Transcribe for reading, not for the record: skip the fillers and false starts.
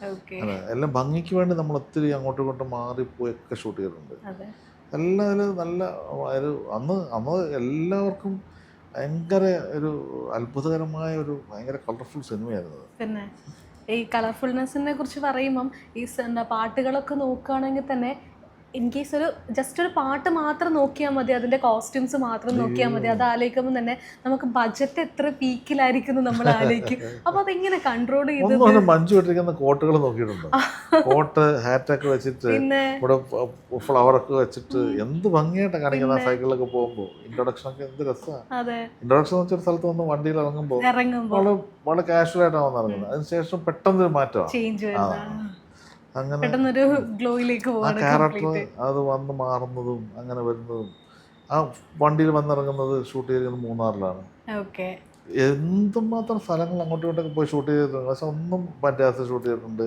Okay. അതെ, എല്ലാം ഭംഗിക്ക് വേണ്ടി നമ്മൾ ഒത്തിരി അങ്ങോട്ടും ഇങ്ങോട്ടും മാറിപ്പോയൊക്കെ ഷൂട്ട് ചെയ്തിട്ടുണ്ട്. അതെ. എല്ലാം അതിൽ നല്ല ഒരു അന്ന് അന്ന് എല്ലാവർക്കും ഭയങ്കര ഒരു അത്ഭുതകരമായ ഒരു ഭയങ്കര കളർഫുൾ സിനിമയായിരുന്നു അത്. പിന്നെ ഈ കളർഫുൾനെസ്സിനെ കുറിച്ച് പറയുമ്പം ഈ എന്താ പാട്ടുകളൊക്കെ നോക്കുകയാണെങ്കിൽ തന്നെ ഇൻ കേസ് ഒരു ജസ്റ്റ് ഒരു പാട്ട് മാത്രം നോക്കിയാൽ മതി, അതിൻ്റെ കോസ്റ്റ്യൂംസ് മാത്രം നോക്കിയാൽ മതി. അത് ആലോചിക്കുമ്പോൾ തന്നെ നമുക്ക് ബഡ്ജറ്റ് എത്ര പീക്കിലായിരിക്കും എന്ന് നമ്മൾ ആലോചിക്കും. അപ്പോൾ അതെങ്ങനെ കൺട്രോൾ ചെയ്തത്? ഒന്നും മഞ്ജു ഇട്ടിരിക്കുന്ന കോട്ടുകൾ നോക്കിയിട്ടുണ്ടോ? കോട്ട് ഹാറ്റൊക്കെ വെച്ചിട്ട് പിന്നെ ഇവിടെ ഫ്ലവറൊക്കെ വെച്ചിട്ട് എന്ത് ഭംഗിയായിട്ടാണ് കാണിക്കുന്നത്. ആ സൈക്കിളിലൊക്കെ പോകുമ്പോൾ ഇൻട്രൊഡക്ഷനൊക്കെ എന്ത് രസമാണ്. അതെ, ഇൻട്രൊഡക്ഷൻ എന്ന് വെച്ചൊരു സ്ഥലത്ത് വന്ന് വണ്ടിയിൽ ഇറങ്ങുമ്പോൾ ഇറങ്ങുമ്പോൾ വളരെ കാഷ്വൽ ആയിട്ടാണ് വന്ന് ഇറങ്ങുന്നത്. അതിനുശേഷം പെട്ടെന്നൊരു മാറ്റമാണ്. ചേഞ്ച് വരുന്ന അങ്ങനെ പെട്ടെന്നൊരു ഗ്ലോയിലേക്ക് ആ പോവാണ് ക്യാരക്ടർ കംപ്ലീറ്റ്. അത് വന്ന് മാറുന്നതും അങ്ങനെ വരുന്നതും. ആ വണ്ടിയിൽ വന്നിറങ്ങുന്നത് ഷൂട്ട് ചെയ്തിരിക്കുന്നത് മൂന്നാറിലാണ്. ഓക്കെ. എന്തുമാത്രം സ്ഥലങ്ങൾ അങ്ങോട്ടും ഇങ്ങോട്ടൊക്കെ പോയി ഷൂട്ട് ചെയ്തിട്ടുണ്ട്. പക്ഷെ ഒന്നും പറ്റാത്ത ഷൂട്ട് ചെയ്തിട്ടുണ്ട്.